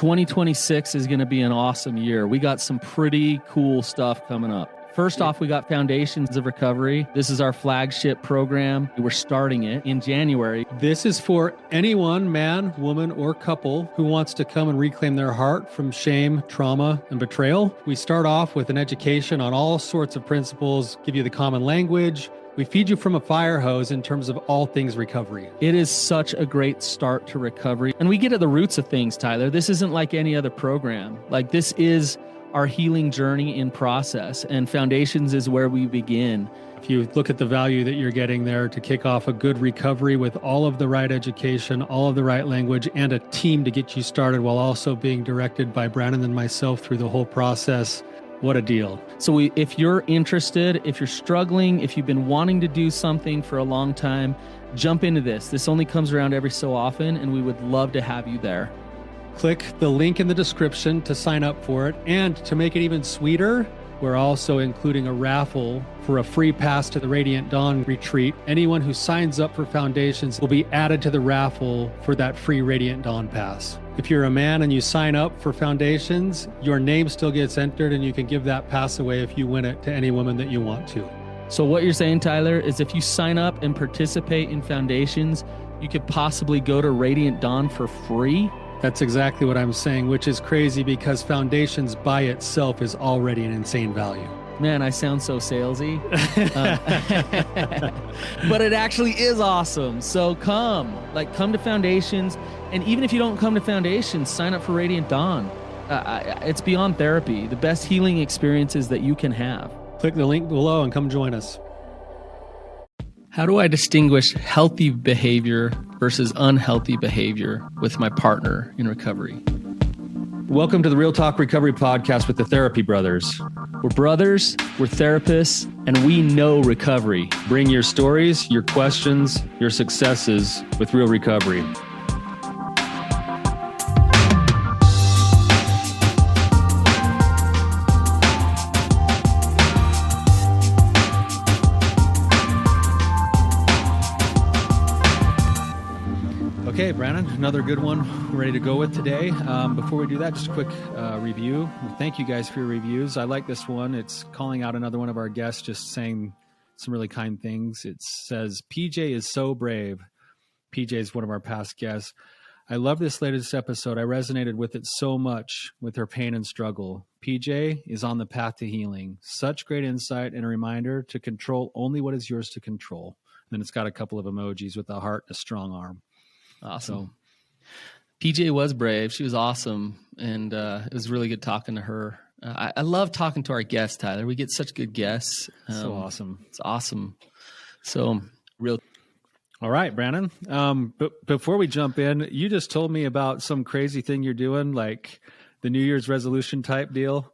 2026 is going to be an awesome year. We got some pretty cool stuff coming up. First off, we got Foundations of Recovery. This is our flagship program. We're starting it in January. This is for anyone, man, woman, or couple who wants to come and reclaim their heart from shame, trauma, and betrayal. We start off with an education on all sorts of principles, give you the common language. We feed you from a fire hose in terms of all things recovery. It is such a great start to recovery. And we get at the roots of things, Tyler. This isn't like any other program. Like, this is our healing journey in process, and Foundations is where we begin. If you look at the value that you're getting there to kick off a good recovery with all of the right education, all of the right language, and a team to get you started while also being directed by Brandon and myself through the whole process, what a deal. So if you're interested, if you're struggling, if you've been wanting to do something for a long time, jump into this. This only comes around every so often, and we would love to have you there. Click the link in the description to sign up for it. And to make it even sweeter, we're also including a raffle for a free pass to the Radiant Dawn retreat. Anyone who signs up for Foundations will be added to the raffle for that free Radiant Dawn pass. If you're a man and you sign up for Foundations, your name still gets entered, and you can give that pass away if you win it to any woman that you want to. So what you're saying, Tyler, is if you sign up and participate in Foundations, you could possibly go to Radiant Dawn for free? That's exactly what I'm saying, which is crazy because Foundations by itself is already an insane value. Man, I sound so salesy. But it actually is awesome. So come to Foundations. And even if you don't come to Foundations, sign up for Radiant Dawn. It's beyond therapy, the best healing experiences that you can have. Click the link below and come join us. How do I distinguish healthy behavior versus unhealthy behavior with my partner in recovery? Welcome to the Real Talk Recovery Podcast with the Therapy Brothers. We're brothers, we're therapists, and we know recovery. Bring your stories, your questions, your successes with real recovery. Okay, Brandon, another good one we're ready to go with today. Before we do that, just a quick review. Thank you guys for your reviews. I like this one. It's calling out another one of our guests, just saying some really kind things. It says, PJ is so brave. PJ is one of our past guests. I love this latest episode. I resonated with it so much with her pain and struggle. PJ is on the path to healing. Such great insight and a reminder to control only what is yours to control. And then it's got a couple of emojis with a heart and a strong arm. Awesome. So, PJ was brave. She was awesome. And it was really good talking to her. I love talking to our guests, Tyler. We get such good guests. So awesome. It's awesome. So real. All right, Brandon. But before we jump in, you just told me about some crazy thing you're doing, like the New Year's resolution type deal.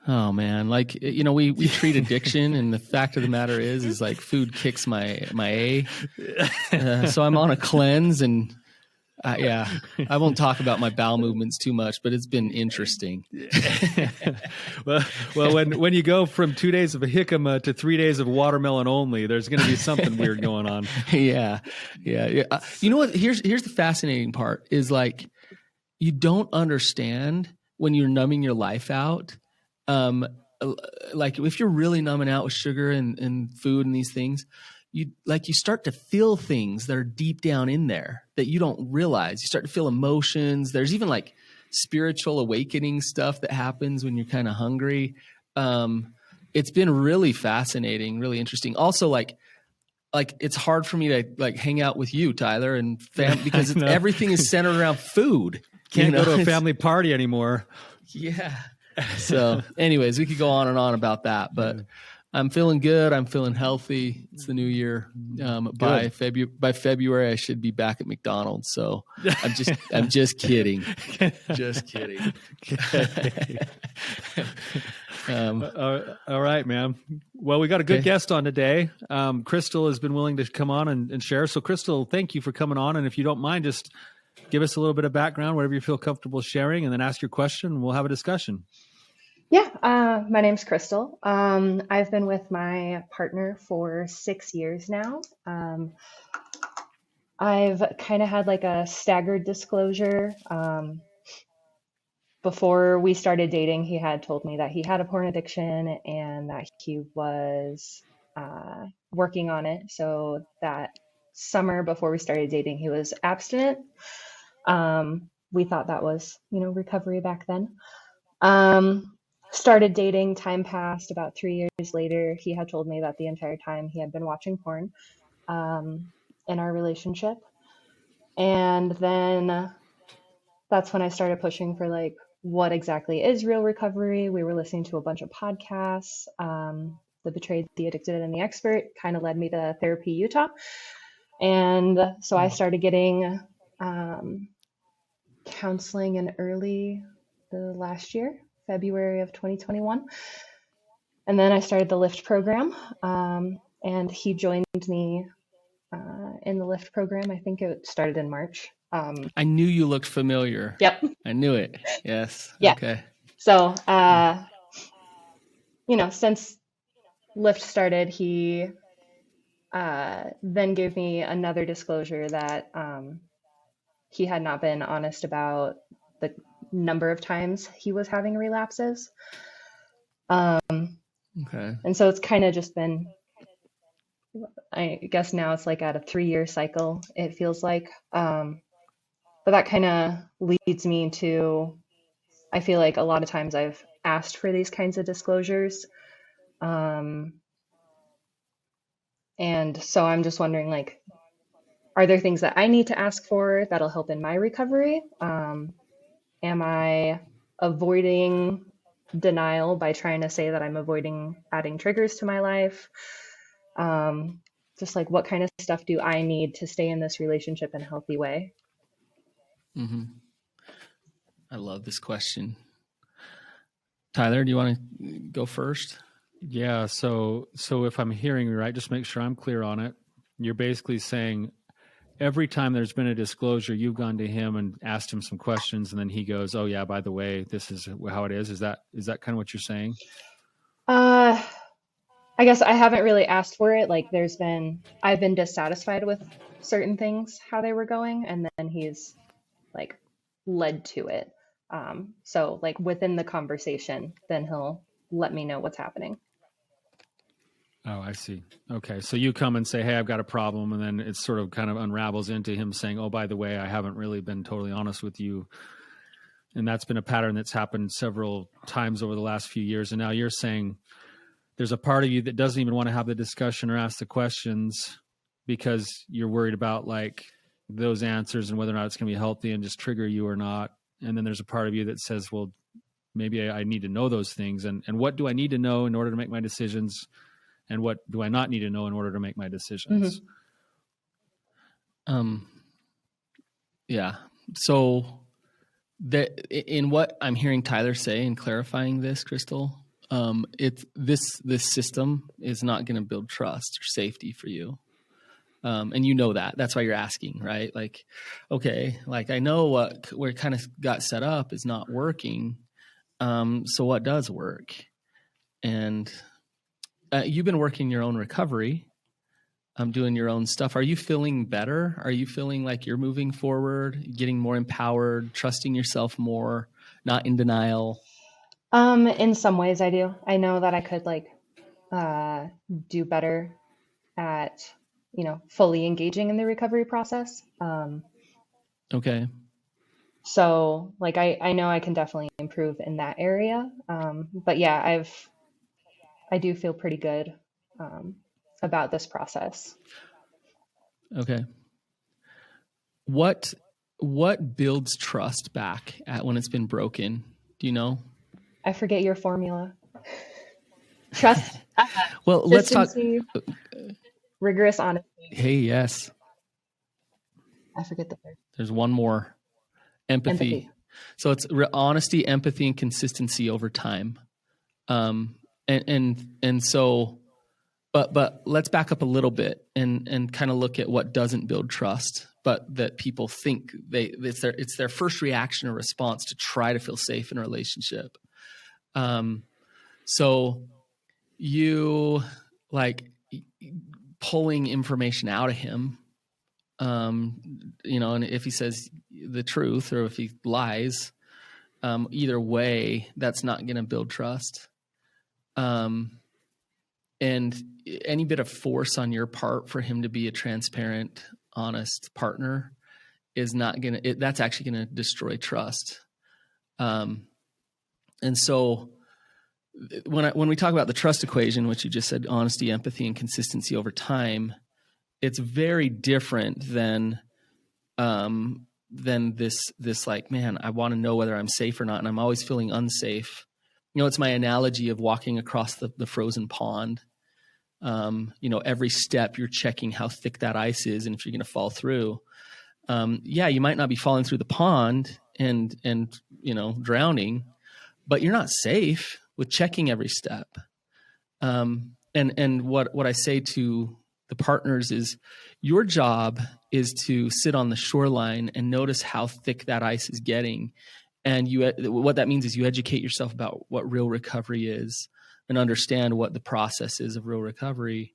Oh man, like, you know, we treat addiction, and the fact of the matter is like food kicks my A. So I'm on a cleanse, and I won't talk about my bowel movements too much, but it's been interesting. well, when you go from 2 days of a jicama to 3 days of watermelon only, there's going to be something weird going on. Yeah. You know what? Here's the fascinating part is, like, you don't understand when you're numbing your life out. Like if you're really numbing out with sugar and food and these things, you start to feel things that are deep down in there that you don't realize. You start to feel emotions. There's even like spiritual awakening stuff that happens when you're kind of hungry. It's been really fascinating, really interesting. Also, like it's hard for me to like hang out with you, Tyler, and because everything is centered around food. Can't go to a family party anymore. Yeah. So anyways, we could go on and on about that, but I'm feeling good. I'm feeling healthy. It's the new year. By February, I should be back at McDonald's. So I'm just kidding. Just kidding. All right, man. Well, we got a good guest on today. Crystal has been willing to come on and share. So Crystal, thank you for coming on. And if you don't mind, just give us a little bit of background, whatever you feel comfortable sharing, and then ask your question and we'll have a discussion. Yeah, my name's Crystal. I've been with my partner for 6 years now. I've kind of had like a staggered disclosure. before we started dating, he had told me that he had a porn addiction and that he was working on it. So that summer before we started dating, he was abstinent. We thought that was, recovery back then. Started dating, time passed. About 3 years later, he had told me that the entire time he had been watching porn in our relationship. And then that's when I started pushing for like, what exactly is real recovery? We were listening to a bunch of podcasts. The Betrayed, the Addicted, and the Expert kind of led me to Therapy Utah. And so I started getting counseling in the last year, February of 2021. And then I started the LIFT program, and he joined me in the LIFT program. I think it started in March. I knew you looked familiar. Yep. I knew it. Yes. Yeah. Okay. So, since LIFT started, he then gave me another disclosure that he had not been honest about the number of times he was having relapses. Okay. And so it's kind of just been, I guess now it's like at a 3-year cycle, it feels like. But that kind of leads me to, I feel like a lot of times I've asked for these kinds of disclosures. And so I'm just wondering, like, are there things that I need to ask for that'll help in my recovery? Am I avoiding denial by trying to say that I'm avoiding adding triggers to my life? Just like, what kind of stuff do I need to stay in this relationship in a healthy way? Mm-hmm. I love this question. Tyler, do you want to go first? Yeah. So if I'm hearing you right, just make sure I'm clear on it. You're basically saying every time there's been a disclosure, you've gone to him and asked him some questions, and then he goes, "Oh yeah, by the way, this is how it is." Is that kind of what you're saying? I guess I haven't really asked for it. Like, I've been dissatisfied with certain things, how they were going, and then he's like led to it. So like within the conversation, then he'll let me know what's happening. Oh, I see. Okay. So you come and say, "Hey, I've got a problem." And then it sort of kind of unravels into him saying, "Oh, by the way, I haven't really been totally honest with you." And that's been a pattern that's happened several times over the last few years. And now you're saying there's a part of you that doesn't even want to have the discussion or ask the questions because you're worried about like those answers and whether or not it's going to be healthy and just trigger you or not. And then there's a part of you that says, well, maybe I need to know those things. And what do I need to know in order to make my decisions? And what do I not need to know in order to make my decisions? Mm-hmm. Yeah. So in what I'm hearing Tyler say and clarifying this, Crystal, this system is not going to build trust or safety for you. And you know that. That's why you're asking, right? Like, okay, like I know where it kind of got set up is not working. So what does work? And you've been working your own recovery. Doing your own stuff. Are you feeling better? Are you feeling like you're moving forward, getting more empowered, trusting yourself more, not in denial? In some ways I do. I know that I could like do better at, fully engaging in the recovery process. Okay. So like I know I can definitely improve in that area. But yeah, I do feel pretty good about this process. Okay. What builds trust back at when it's been broken? Do you know? I forget your formula. Trust. Well, let's talk. Rigorous honesty. Hey, yes. I forget the word. There's one more. Empathy. So it's honesty, empathy, and consistency over time. And so, but let's back up a little bit and kind of look at what doesn't build trust, but that people think it's their first reaction or response to try to feel safe in a relationship. So you like pulling information out of him, and if he says the truth or if he lies, either way, that's not going to build trust. And any bit of force on your part for him to be a transparent, honest partner is not going to, that's actually going to destroy trust. And so when we talk about the trust equation, which you just said, honesty, empathy, and consistency over time, it's very different than this like, man, I want to know whether I'm safe or not, and I'm always feeling unsafe. It's my analogy of walking across the frozen pond. Every step you're checking how thick that ice is and if you're going to fall through. You might not be falling through the pond and drowning, but you're not safe with checking every step. And what I say to the partners is, your job is to sit on the shoreline and notice how thick that ice is getting. And what that means is you educate yourself about what real recovery is and understand what the process is of real recovery.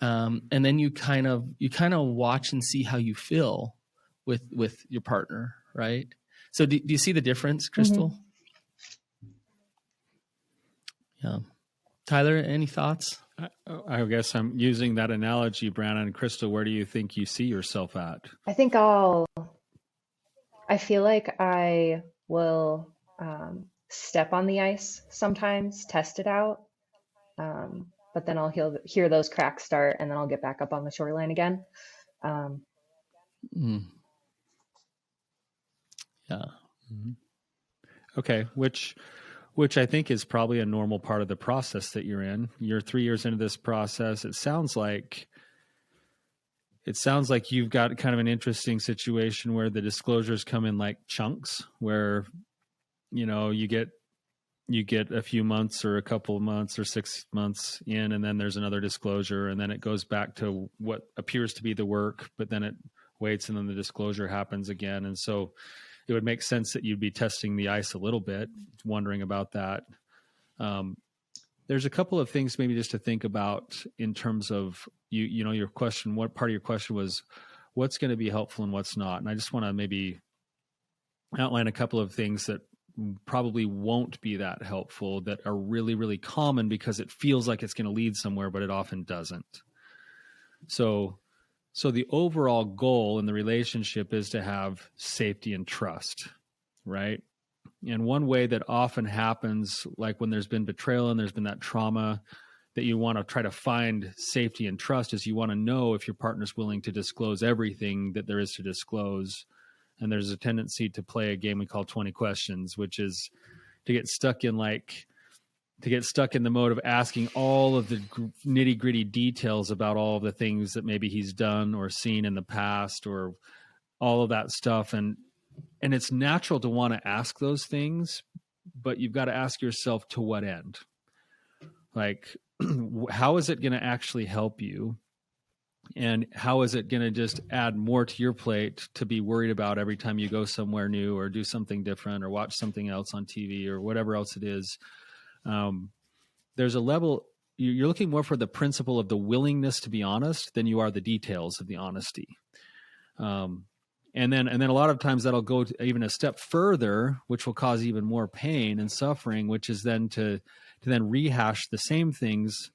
And then you kind of watch and see how you feel with your partner, right? So do you see the difference, Crystal? Mm-hmm. Yeah. Tyler, any thoughts? I guess I'm using that analogy, Brandon and Crystal. Where do you think you see yourself at? I think I feel like I will step on the ice sometimes, test it out. But then I'll hear those cracks start, and then I'll get back up on the shoreline again. Yeah. Mm-hmm. Okay. Which I think is probably a normal part of the process that you're in. You're 3 years into this process. It sounds like you've got kind of an interesting situation where the disclosures come in like chunks, where, you get a few months or a couple of months or 6 months in, and then there's another disclosure, and then it goes back to what appears to be the work, but then it waits, and then the disclosure happens again. And so it would make sense that you'd be testing the ice a little bit, wondering about that. There's a couple of things maybe just to think about in terms of your question. What part of your question was, what's going to be helpful and what's not? And I just want to maybe outline a couple of things that probably won't be that helpful, that are really, really common because it feels like it's going to lead somewhere, but it often doesn't. So the overall goal in the relationship is to have safety and trust, right? And one way that often happens, like when there's been betrayal and there's been that trauma, that you want to try to find safety and trust, is you want to know if your partner's willing to disclose everything that there is to disclose. And there's a tendency to play a game we call 20 questions, which is to get stuck in the mode of asking all of the nitty gritty details about all of the things that maybe he's done or seen in the past, or all of that stuff. And it's natural to want to ask those things, but you've got to ask yourself, to what end? Like, how is it going to actually help you? And how is it going to just add more to your plate to be worried about every time you go somewhere new or do something different or watch something else on TV or whatever else it is? There's a level, you're looking more for the principle of the willingness to be honest than you are the details of the honesty. And then a lot of times that'll go to even a step further, which will cause even more pain and suffering, which is then to then rehash the same things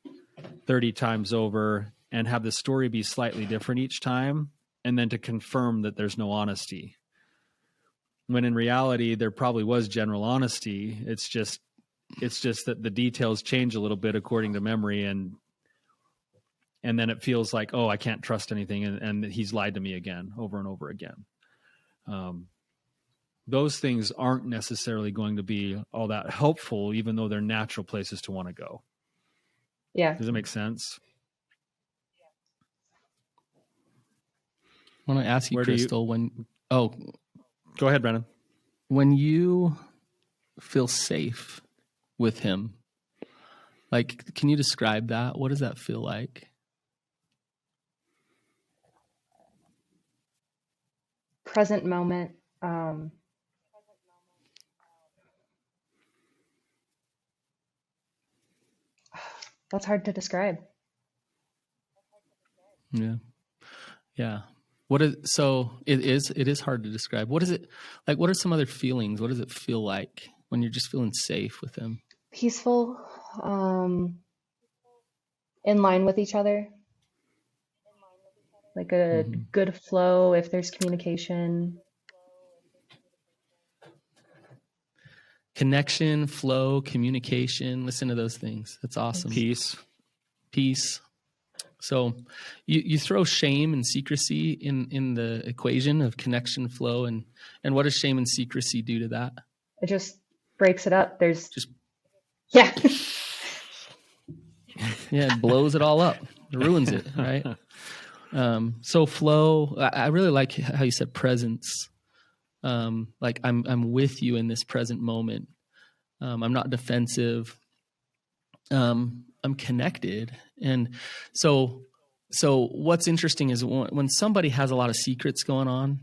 30 times over and have the story be slightly different each time, and then to confirm that there's no honesty. When in reality, there probably was general honesty. It's just that the details change a little bit according to memory, and then it feels like, oh, I can't trust anything, and he's lied to me again, over and over again. Those things aren't necessarily going to be all that helpful, even though they're natural places to want to go. Yeah. Does it make sense? I want to ask you, Crystal, go ahead, Brennan. When you feel safe with him, like, can you describe that? What does that feel like? Present moment. That's hard to describe. Yeah. It is hard to describe. What is it like? What are some other feelings? What does it feel like when you're just feeling safe with him? Peaceful, in line with each other, like a Mm-hmm. good flow if there's communication. Connection, flow, communication. Listen to those things. That's awesome. Peace. So you throw shame and secrecy in the equation of connection, flow, and what does shame and secrecy do to that? It just breaks it up. There's Just yeah. it blows it all up. It ruins it, right? So flow. I really like how you said presence. Like I'm with you in this present moment. I'm not defensive. I'm connected. And so what's interesting is when somebody has a lot of secrets going on,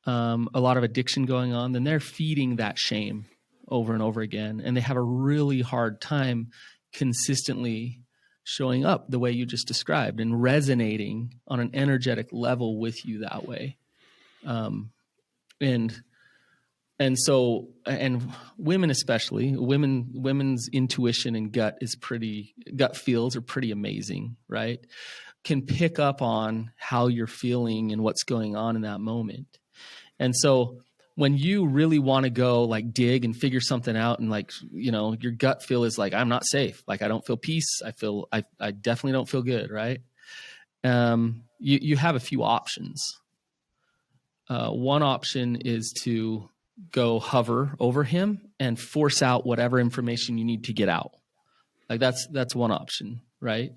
a lot of addiction going on, then they're feeding that shame over and over again. And they have a really hard time consistently showing up the way you just described and resonating on an energetic level with you that way. And women especially, women's intuition and gut feels are pretty amazing, right? Can pick up on how you're feeling and what's going on in that moment. And so when you really want to go like dig and figure something out and like, your gut feel is like, I'm not safe. Like, I don't feel peace. I definitely don't feel good. Right. You have a few options. One option is to go hover over him and force out whatever information you need to get out. Like that's one option, right?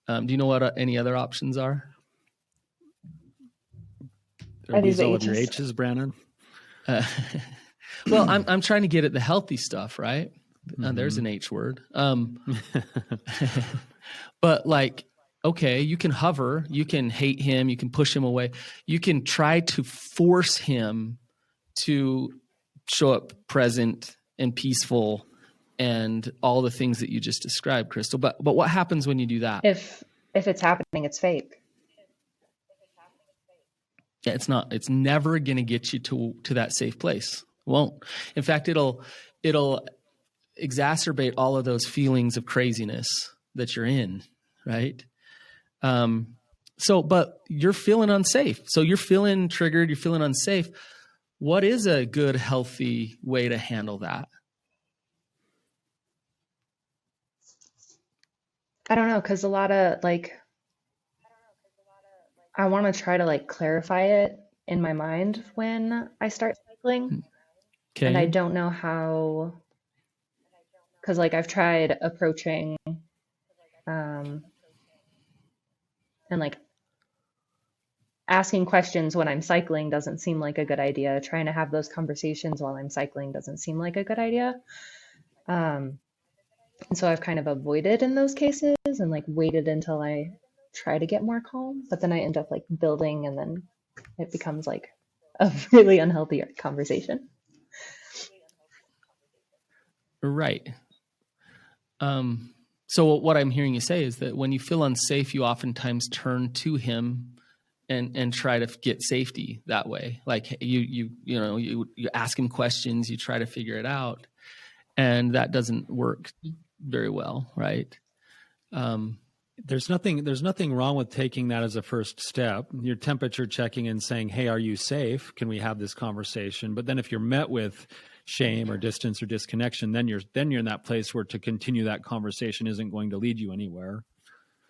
Do you know what any other options are? Are these all of your H's, Brandon? Well, I'm trying to get at the healthy stuff, right? There's an H word. But like, okay, you can hover, you can hate him, you can push him away, you can try to force him to show up present and peaceful and all the things that you just described, Crystal. But what happens when you do that? If it's happening, it's fake. Yeah, it's never going to get you to that safe place. It won't. In fact, it'll exacerbate all of those feelings of craziness that you're in, right? But you're feeling unsafe. So you're feeling triggered, you're feeling unsafe. What is a good, healthy way to handle that? I don't know, because a lot of I want to try to like clarify it in my mind when I start cycling. Okay. And I don't know how, because like I've tried approaching and like asking questions when I'm cycling doesn't seem like a good idea. Trying to have those conversations while I'm cycling doesn't seem like a good idea. And so I've kind of avoided in those cases and like waited until I try to get more calm, but then I end up like building and then it becomes like a really unhealthy conversation. Right. So what I'm hearing you say is that when you feel unsafe, you oftentimes turn to him and try to get safety that way. Like you ask him questions, you try to figure it out, and that doesn't work very well, right? There's nothing wrong with taking that as a first step. You're temperature checking and saying, "Hey, are you safe? Can we have this conversation?" But then if you're met with shame or distance or disconnection, then you're in that place where to continue that conversation isn't going to lead you anywhere.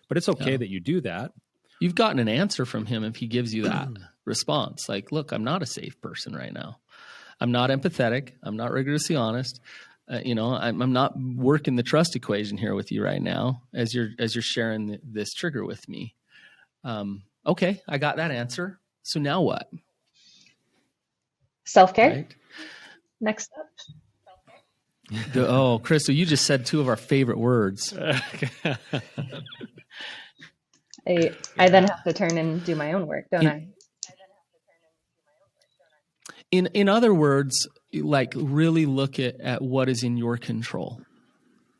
But it's okay that you do that. You've gotten an answer from him if he gives you that response. Like, look, I'm not a safe person right now. I'm not empathetic. I'm not rigorously honest. I'm not working the trust equation here with you right now as you're sharing this trigger with me. Okay, I got that answer. So now what? Self-care. Right? Next up. Oh, Crystal, you just said two of our favorite words. I then have to turn and do my own work, don't I? In other words, like really look at what is in your control,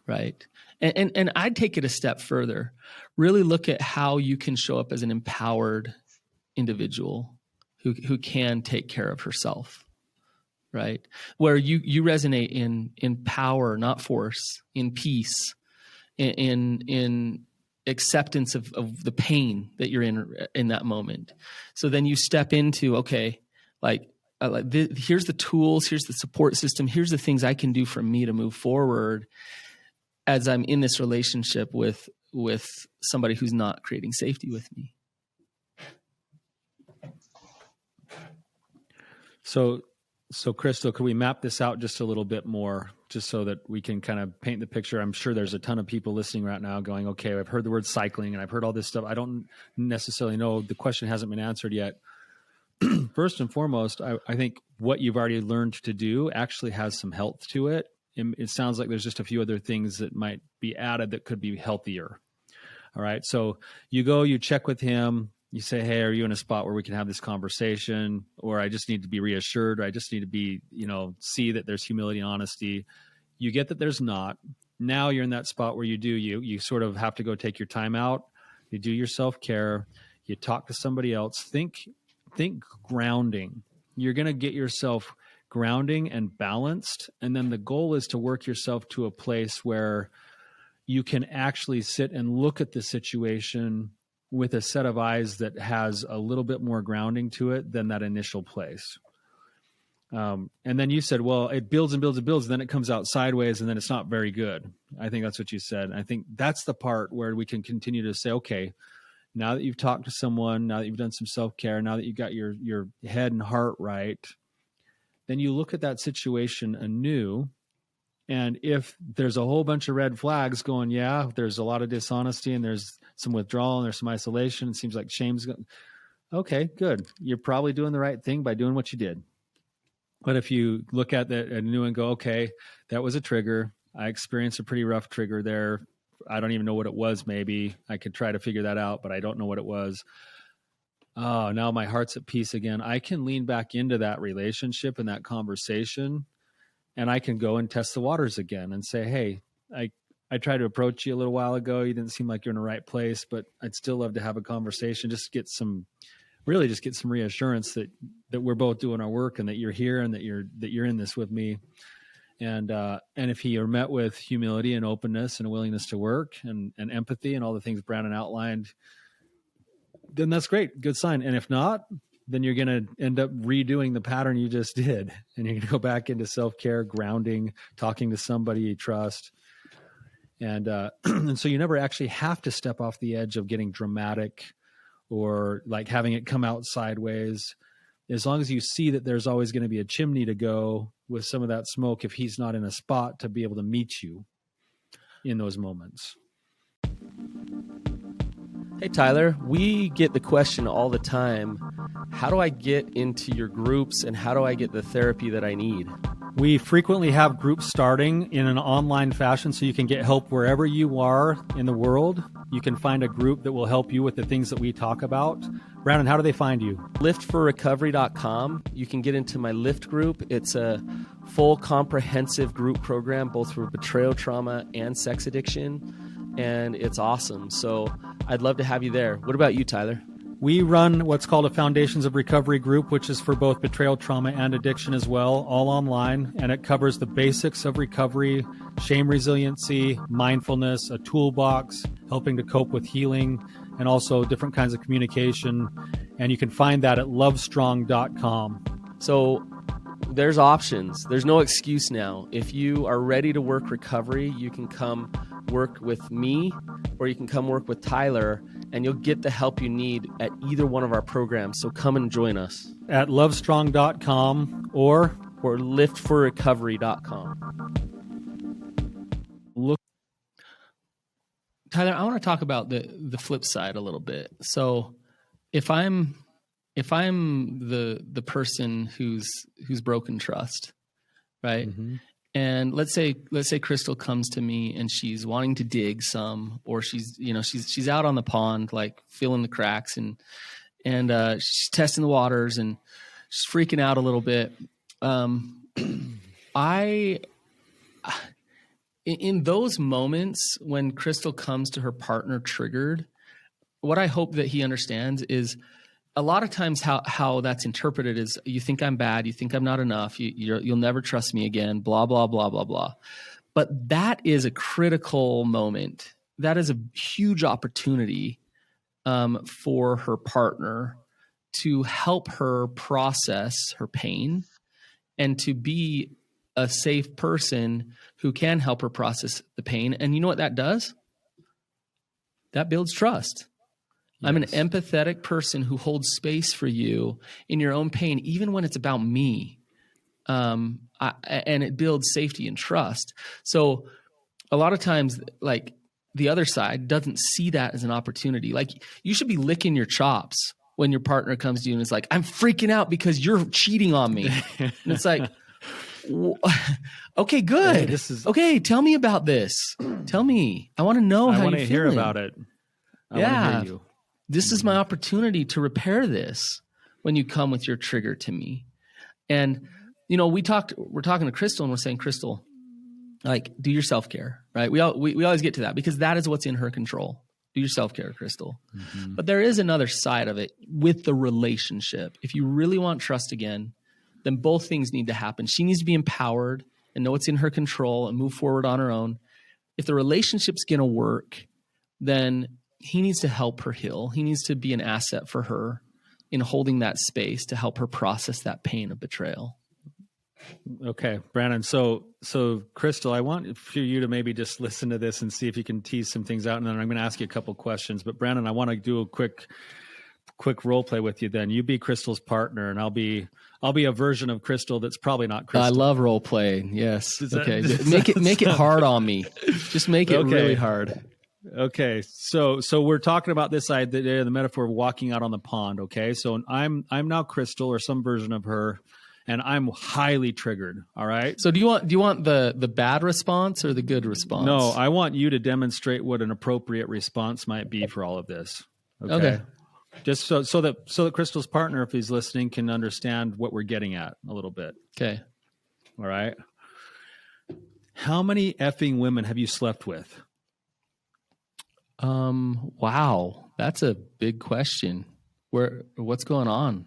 right? And I'd take it a step further. Really look at how you can show up as an empowered individual who can take care of herself, right? Where you resonate in power, not force, in peace, in acceptance of the pain that you're in that moment. So then you step into, okay, here's the tools, here's the support system, here's the things I can do for me to move forward as I'm in this relationship with somebody who's not creating safety with me. So Crystal, could we map this out just a little bit more, just so that we can kind of paint the picture? I'm sure there's a ton of people listening right now going, okay, I've heard the word cycling and I've heard all this stuff. I don't necessarily know. The question hasn't been answered yet. First and foremost, I think what you've already learned to do actually has some health to it. It sounds like there's just a few other things that might be added that could be healthier. All right. So you go, you check with him. You say, hey, are you in a spot where we can have this conversation? Or I just need to be reassured, or I just need to be, see that there's humility and honesty. You get that there's not. Now you're in that spot where you sort of have to go take your time out. You do your self-care. You talk to somebody else. Think grounding. You're going to get yourself grounding and balanced. And then the goal is to work yourself to a place where you can actually sit and look at the situation with a set of eyes that has a little bit more grounding to it than that initial place. And then you said, well, it builds and builds and builds, and then it comes out sideways, and then it's not very good. I think that's what you said. And I think that's the part where we can continue to say, okay, now that you've talked to someone, now that you've done some self-care, now that you've got your head and heart right, then you look at that situation anew. And if there's a whole bunch of red flags going, yeah, there's a lot of dishonesty and there's some withdrawal and there's some isolation. It seems like shame's going. Okay, good. You're probably doing the right thing by doing what you did. But if you look at that anew and go, okay, that was a trigger. I experienced a pretty rough trigger there. I don't even know what it was. Maybe I could try to figure that out, but I don't know what it was. Oh, now my heart's at peace again. I can lean back into that relationship and that conversation, and I can go and test the waters again and say, hey, I tried to approach you a little while ago. You didn't seem like you're in the right place, but I'd still love to have a conversation. Just get some reassurance that we're both doing our work and that you're here and that you're in this with me. And if he are met with humility and openness and a willingness to work and empathy and all the things Brandon outlined, then that's great. Good sign. And if not, then you're going to end up redoing the pattern you just did. And you're going to go back into self-care, grounding, talking to somebody you trust. And so you never actually have to step off the edge of getting dramatic or like having it come out sideways. As long as you see that there's always going to be a chimney to go with some of that smoke if he's not in a spot to be able to meet you in those moments. Hey, Tyler, we get the question all the time, how do I get into your groups and how do I get the therapy that I need? We frequently have groups starting in an online fashion so you can get help wherever you are in the world. You can find a group that will help you with the things that we talk about. Brandon, how do they find you? liftforrecovery.com. You can get into my Lift group. It's a full comprehensive group program, both for betrayal trauma and sex addiction. And it's awesome. So I'd love to have you there. What about you, Tyler? We run what's called a Foundations of Recovery group, which is for both betrayal, trauma, and addiction as well, all online. And it covers the basics of recovery, shame resiliency, mindfulness, a toolbox, helping to cope with healing, and also different kinds of communication. And you can find that at lovestrong.com. So there's options. There's no excuse now. If you are ready to work recovery, you can come work with me or you can come work with Tyler, and you'll get the help you need at either one of our programs. So come and join us at lovestrong.com or liftforrecovery.com. Look, Tyler, I want to talk about the flip side a little bit. So if I'm the person who's broken trust, right? Mm-hmm. And let's say Crystal comes to me and she's wanting to dig some, or she's out on the pond, like feeling the cracks and she's testing the waters and she's freaking out a little bit. In those moments when Crystal comes to her partner triggered, what I hope that he understands is a lot of times how that's interpreted is you think I'm bad, you think I'm not enough, you'll never trust me again, blah, blah, blah, blah, blah. But that is a critical moment. That is a huge opportunity for her partner to help her process her pain and to be a safe person who can help her process the pain. And you know what that does? That builds trust. Yes. I'm an empathetic person who holds space for you in your own pain, even when it's about me. And it builds safety and trust. So a lot of times, like, the other side doesn't see that as an opportunity. Like, you should be licking your chops when your partner comes to you and is like, I'm freaking out because you're cheating on me. And it's like, okay, good. Hey, okay. Tell me about this. Tell me. I want to know how you're feeling. I want to hear about it. I want to hear you. This is my opportunity to repair this when you come with your trigger to me. And, you know, we're talking to Crystal and we're saying, Crystal, like, do your self-care, right? We always get to that because that is what's in her control. Do your self-care, Crystal. Mm-hmm. But there is another side of it with the relationship. If you really want trust again, then both things need to happen. She needs to be empowered and know what's in her control and move forward on her own. If the relationship's going to work, then he needs to help her heal. He needs to be an asset for her in holding that space to help her process that pain of betrayal. Okay, Brandon. So Crystal, I want for you to maybe just listen to this and see if you can tease some things out. And then I'm going to ask you a couple questions. But Brandon, I want to do a quick role play with you. Then you be Crystal's partner, and I'll be a version of Crystal that's probably not Crystal. I love role playing. Yes. Okay. Make it hard on me. Just make it really hard. Okay. So we're talking about this side, the metaphor of walking out on the pond. Okay. So I'm now Crystal or some version of her, and I'm highly triggered. All right. So do you want the bad response or the good response? No, I want you to demonstrate what an appropriate response might be for all of this. Okay. Just so that Crystal's partner, if he's listening, can understand what we're getting at a little bit. Okay. All right. How many effing women have you slept with? Wow. That's a big question. What's going on?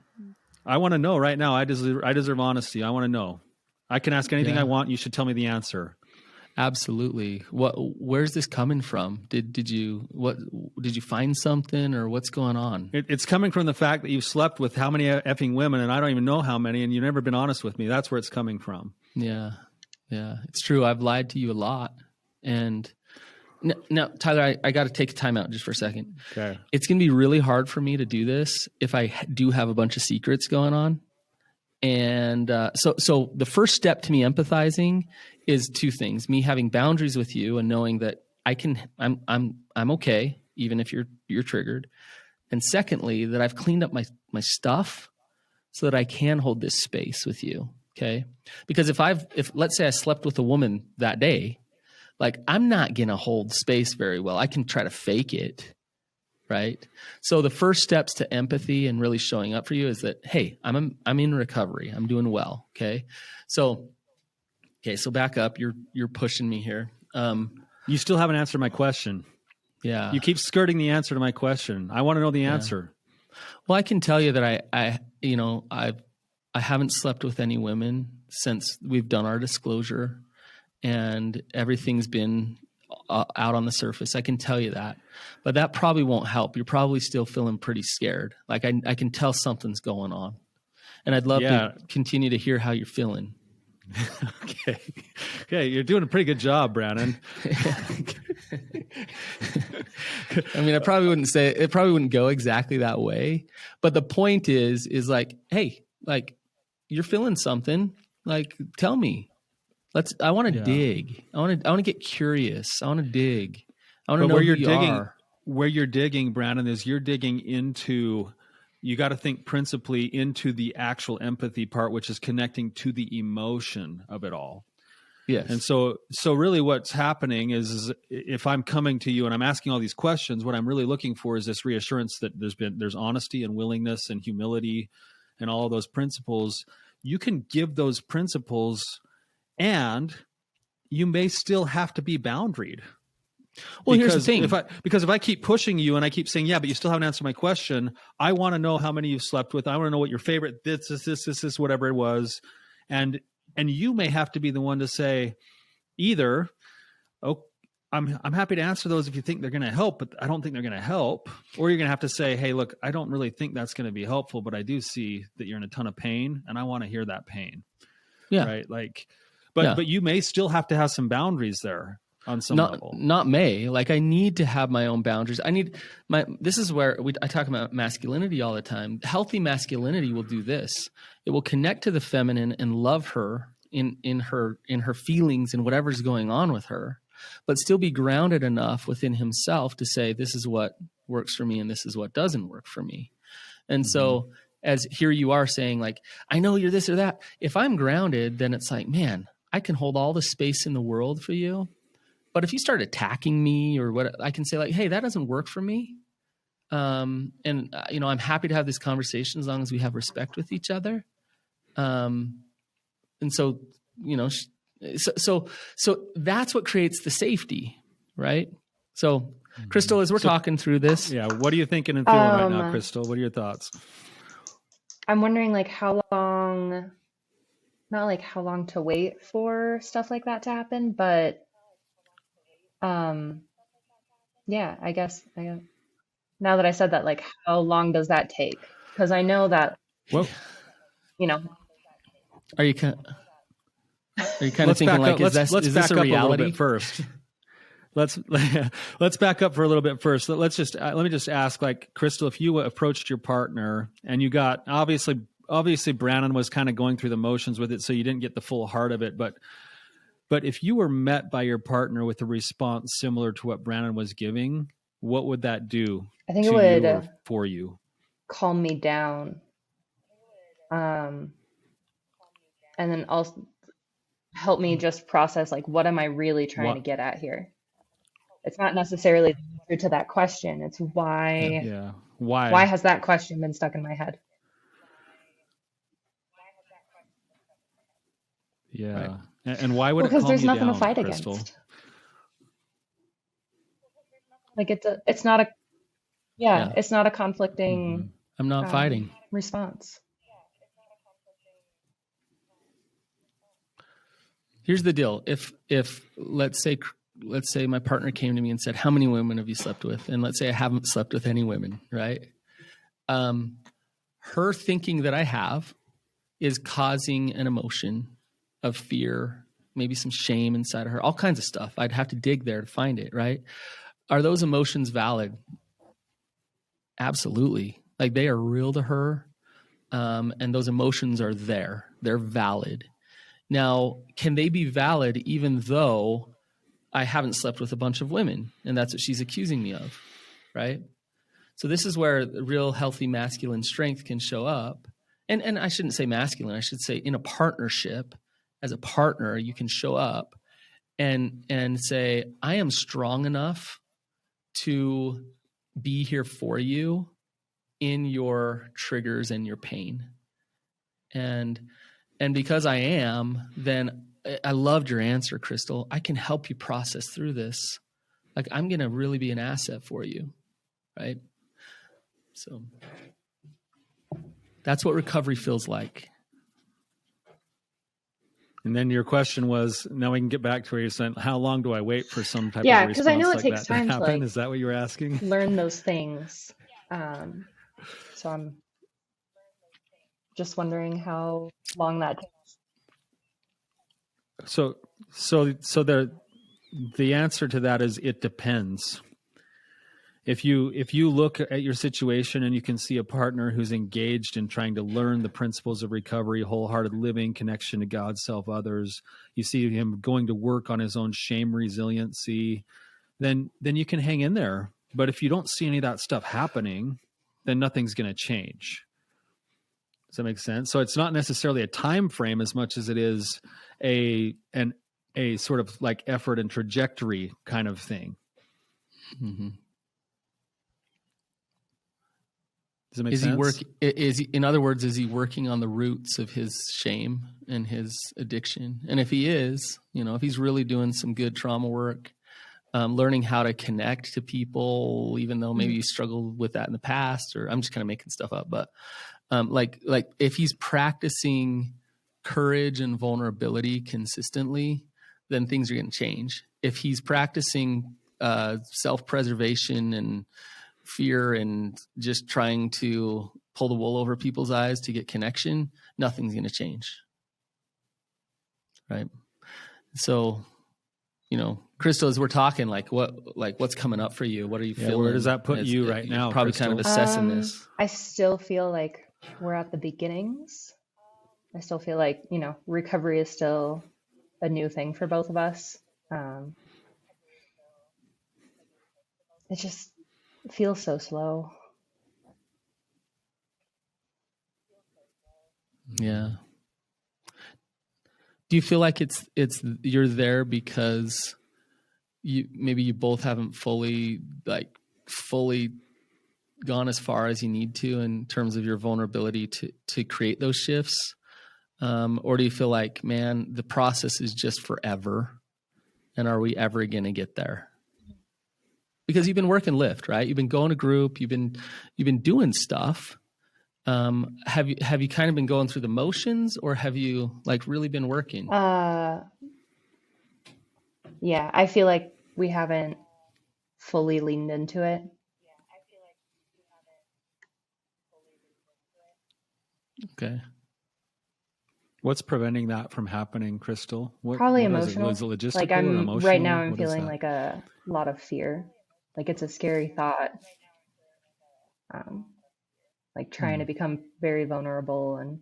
I want to know right now. I deserve honesty. I want to know. I can ask anything I want. You should tell me the answer. Absolutely. Where's this coming from? Did you find something, or what's going on? It's coming from the fact that you've slept with how many effing women, and I don't even know how many, and you've never been honest with me. That's where it's coming from. Yeah. It's true. I've lied to you a lot. And now, Tyler, I got to take a time out just for a second. Okay. It's going to be really hard for me to do this if I do have a bunch of secrets going on. And so the first step to me empathizing is two things: me having boundaries with you and knowing that I'm okay even if you're triggered, and secondly that I've cleaned up my stuff so that I can hold this space with you. Okay, because if let's say I slept with a woman that day, like, I'm not gonna hold space very well. I can try to fake it. Right. So the first steps to empathy and really showing up for you is that, hey, I'm in recovery. I'm doing well. Okay. So back up. You're pushing me here. You still haven't answered my question. Yeah. You keep skirting the answer to my question. I want to know the answer. Well, I can tell you that I haven't slept with any women since we've done our disclosure, and everything's been out on the surface. I can tell you that, but that probably won't help. You're probably still feeling pretty scared. Like, I can tell something's going on, and I'd love to continue to hear how you're feeling. Okay. You're doing a pretty good job, Brandon. I mean, I probably wouldn't say it probably wouldn't go exactly that way, but the point is like, hey, like, you're feeling something, like, tell me. I want to dig. I want to get curious. I want to dig. I want to know where you are. Where you're digging, Brandon, is you're digging into, you got to think principally into the actual empathy part, which is connecting to the emotion of it all. Yes. And so really what's happening is if I'm coming to you and I'm asking all these questions, what I'm really looking for is this reassurance that there's honesty and willingness and humility and all of those principles. You can give those principles, and you may still have to be boundaried. Well, here's the thing. Because if I keep pushing you and I keep saying, yeah, but you still haven't answered my question, I want to know how many you've slept with. I want to know what your favorite this, whatever it was. And you may have to be the one to say either, oh, I'm happy to answer those if you think they're going to help, but I don't think they're going to help. Or you're going to have to say, hey, look, I don't really think that's going to be helpful, but I do see that you're in a ton of pain and I want to hear that pain. Yeah. Right. Like, but you may still have to have some boundaries there on some level. Not may. Like, I need to have my own boundaries. This is where I talk about masculinity all the time. Healthy masculinity will do this. It will connect to the feminine and love her in her feelings and whatever's going on with her, but still be grounded enough within himself to say, this is what works for me and this is what doesn't work for me. And so as here you are saying, like, I know you're this or that. If I'm grounded, then it's like, man, I can hold all the space in the world for you. But if you start attacking me or what, I can say like, hey, that doesn't work for me. I'm happy to have this conversation as long as we have respect with each other. And so, so that's what creates the safety, right? So Crystal, as we're talking through this. Yeah. What are you thinking and feeling right now, Crystal? What are your thoughts? I'm wondering like how long, not like how long to wait for stuff like that to happen, but yeah, I guess now that I said that, like, how long does that take? Because I know that, Well, Are you kind of thinking like, is this a reality? First? Let's back up for a little bit first. Let me just ask, like, Crystal, if you approached your partner and you got obviously Brandon was kind of going through the motions with it, so you didn't get the full heart of it, but if you were met by your partner with a response similar to what Brandon was giving, what would that do? I think it would you or for you? Calm me down. And then also help me just process, like, what am I really trying to get at here? It's not necessarily the answer to that question. It's why. Why has that question been stuck in my head? Yeah. Right. And why would it calm because there's you nothing down, to fight Crystal? against. Like it's not a conflicting. I'm not fighting response. Here's the deal. If let's say my partner came to me and said, how many women have you slept with? And let's say I haven't slept with any women, right? Her thinking that I have is causing an emotion of fear, maybe some shame inside of her, all kinds of stuff. I'd have to dig there to find it, right? Are those emotions valid? Absolutely. Like, they are real to her. And those emotions are there. They're valid. Now, can they be valid even though I haven't slept with a bunch of women? And that's what she's accusing me of, right? So this is where the real healthy masculine strength can show up. And I shouldn't say masculine. I should say in a partnership, as a partner, you can show up and say, I am strong enough to be here for you in your triggers and your pain. And because I am, then I loved your answer, Crystal. I can help you process through this. Like, I'm going to really be an asset for you, right? So that's what recovery feels like. And then your question was, now we can get back to where you're saying, how long do I wait for some type of response? Yeah, because I know it like takes time to happen? Is that what you were asking? Learn those things. So I'm just wondering how long that takes. So the answer to that is it depends. If you look at your situation and you can see a partner who's engaged in trying to learn the principles of recovery, wholehearted living, connection to God, self, others, you see him going to work on his own shame resiliency, then you can hang in there. But if you don't see any of that stuff happening, then nothing's going to change. Does that make sense? So it's not necessarily a time frame as much as it is a sort of like effort and trajectory kind of thing. Mm-hmm. Does it make sense? In other words, is he working on the roots of his shame and his addiction? And if he is, if he's really doing some good trauma work, learning how to connect to people, even though maybe you struggled with that in the past, or I'm just kind of making stuff up. But like if he's practicing courage and vulnerability consistently, then things are going to change. If he's practicing self-preservation and fear and just trying to pull the wool over people's eyes to get connection, nothing's going to change. Right. So, Crystal, as we're talking, what's coming up for you? What are you feeling? Where does that put you right now? Probably Crystal? kind of assessing this. I still feel like we're at the beginnings. I still feel like, recovery is still a new thing for both of us. It just feels so slow. Yeah. Do you feel like it's you're there because you both haven't fully gone as far as you need to in terms of your vulnerability to create those shifts? Or do you feel like, man, the process is just forever, and are we ever going to get there? Because you've been working Lyft, right? You've been going to group, you've been doing stuff. Have you kind of been going through the motions, or have you really been working? Yeah, I feel like we haven't fully leaned into it. Okay. What's preventing that from happening, Crystal? Probably what emotional. Is it logistical or emotional? Right now I'm What feeling like a lot of fear. Like it's a scary thought. Trying to become very vulnerable, and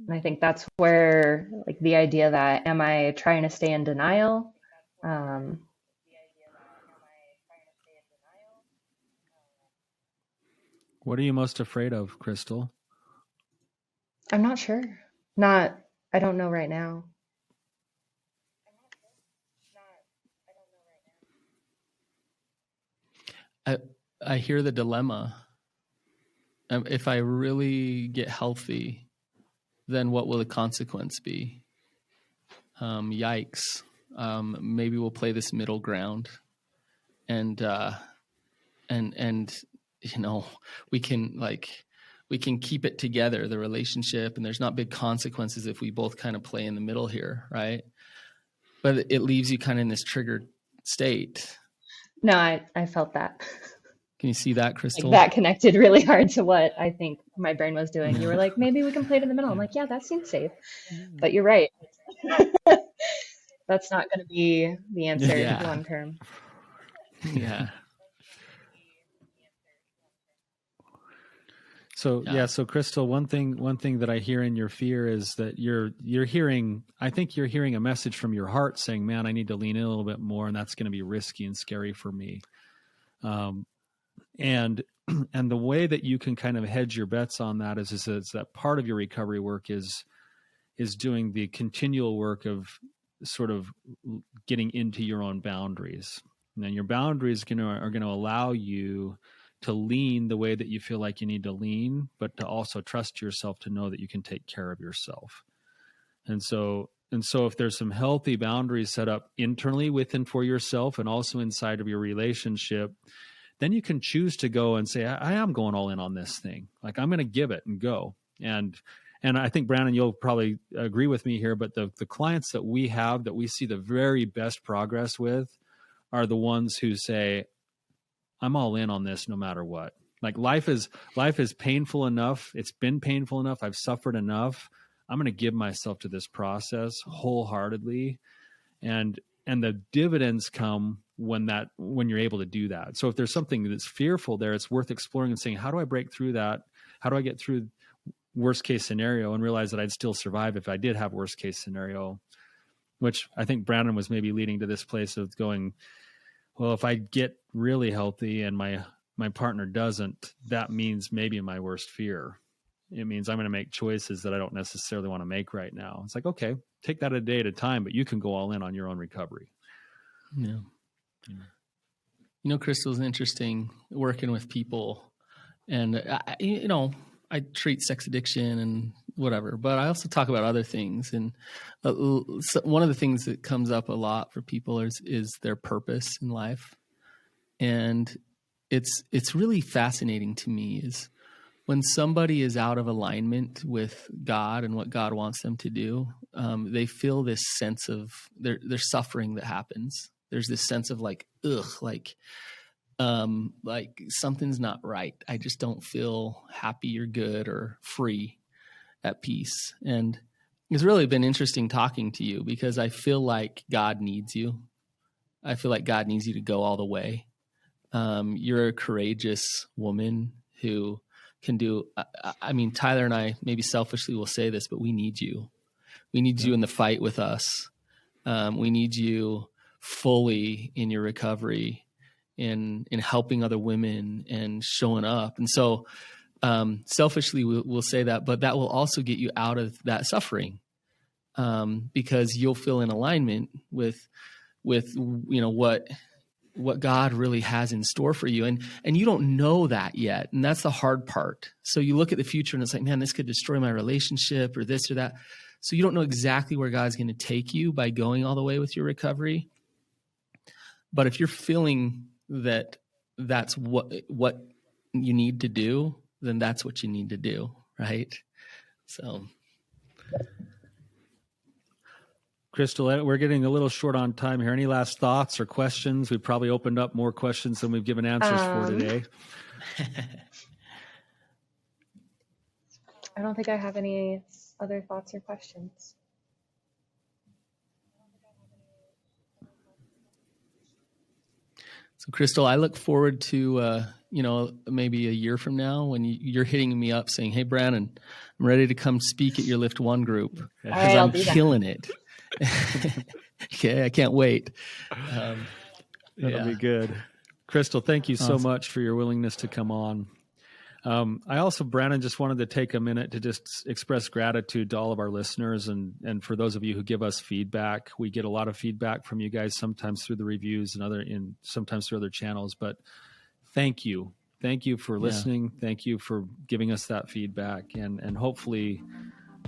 I think that's where the idea that, am I trying to stay in denial? What are you most afraid of, Crystal? I'm not sure. I don't know right now. I hear the dilemma. If I really get healthy, then what will the consequence be? Yikes. Maybe we'll play this middle ground, and we can keep it together, the relationship, and there's not big consequences if we both kind of play in the middle here, right? But it leaves you kind of in this triggered state. No, I felt that. Can you see that, Crystal? That connected really hard to what I think my brain was doing. You were like, maybe we can play it in the middle. I'm like, yeah, that seems safe. But you're right. That's not going to be the answer long term. Yeah. So Crystal, one thing that I hear in your fear is that you're hearing a message from your heart saying, man, I need to lean in a little bit more, and that's going to be risky and scary for me. And the way that you can kind of hedge your bets on that is that part of your recovery work is doing the continual work of sort of getting into your own boundaries. And your boundaries are going to allow you to lean the way that you feel like you need to lean, but to also trust yourself to know that you can take care of yourself. And so if there's some healthy boundaries set up internally within for yourself and also inside of your relationship, then you can choose to go and say, I am going all in on this thing. Like, I'm going to give it and go. And I think, Brandon, you'll probably agree with me here, but the clients that we have that we see the very best progress with are the ones who say, I'm all in on this no matter what. Like, life is painful enough. It's been painful enough. I've suffered enough. I'm going to give myself to this process wholeheartedly. And the dividends come when you're able to do that. So if there's something that's fearful there, it's worth exploring and saying, how do I break through that? How do I get through worst case scenario and realize that I'd still survive if I did have worst case scenario, which I think Brandon was maybe leading to this place of going, well, if I get really healthy and my partner doesn't, that means maybe my worst fear. It means I'm going to make choices that I don't necessarily want to make right now. It's like, okay, take that a day at a time, but you can go all in on your own recovery. Yeah. Crystal's interesting working with people, and I treat sex addiction and whatever. But I also talk about other things. And so one of the things that comes up a lot for people is their purpose in life. And it's really fascinating to me is when somebody is out of alignment with God and what God wants them to do, they feel this sense of there's suffering that happens. There's this sense of like, ugh, like something's not right. I just don't feel happy or good or free, at peace. And it's really been interesting talking to you because I feel like God needs you. I feel like God needs you to go all the way. You're a courageous woman who can do, I mean, Tyler and I maybe selfishly will say this, but we need you. We need you in the fight with us. We need you fully in your recovery, in helping other women and showing up. And so selfishly we'll say that, but that will also get you out of that suffering because you'll feel in alignment with what God really has in store for you. And you don't know that yet. And that's the hard part. So you look at the future and it's like, man, this could destroy my relationship or this or that. So you don't know exactly where God's going to take you by going all the way with your recovery. But if you're feeling that that's what you need to do, then that's what you need to do. Right. So. Crystal, we're getting a little short on time here. Any last thoughts or questions? We've probably opened up more questions than we've given answers for today. I don't think I have any other thoughts or questions. So, Crystal, I look forward to, maybe a year from now when you're hitting me up saying, hey, Brandon, I'm ready to come speak at your Lift One group because I'm killing it. Okay, I can't wait. That'll be good. Crystal, thank you so much for your willingness to come on. I also, Brandon, just wanted to take a minute to just express gratitude to all of our listeners and for those of you who give us feedback. We get a lot of feedback from you guys, sometimes through the reviews and sometimes through other channels. But thank you. Thank you for listening. Yeah. Thank you for giving us that feedback. And hopefully,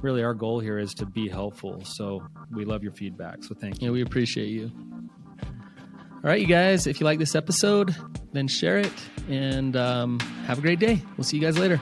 really our goal here is to be helpful. So we love your feedback. So thank you. Yeah, we appreciate you. All right, you guys, if you like this episode, then share it and have a great day. We'll see you guys later.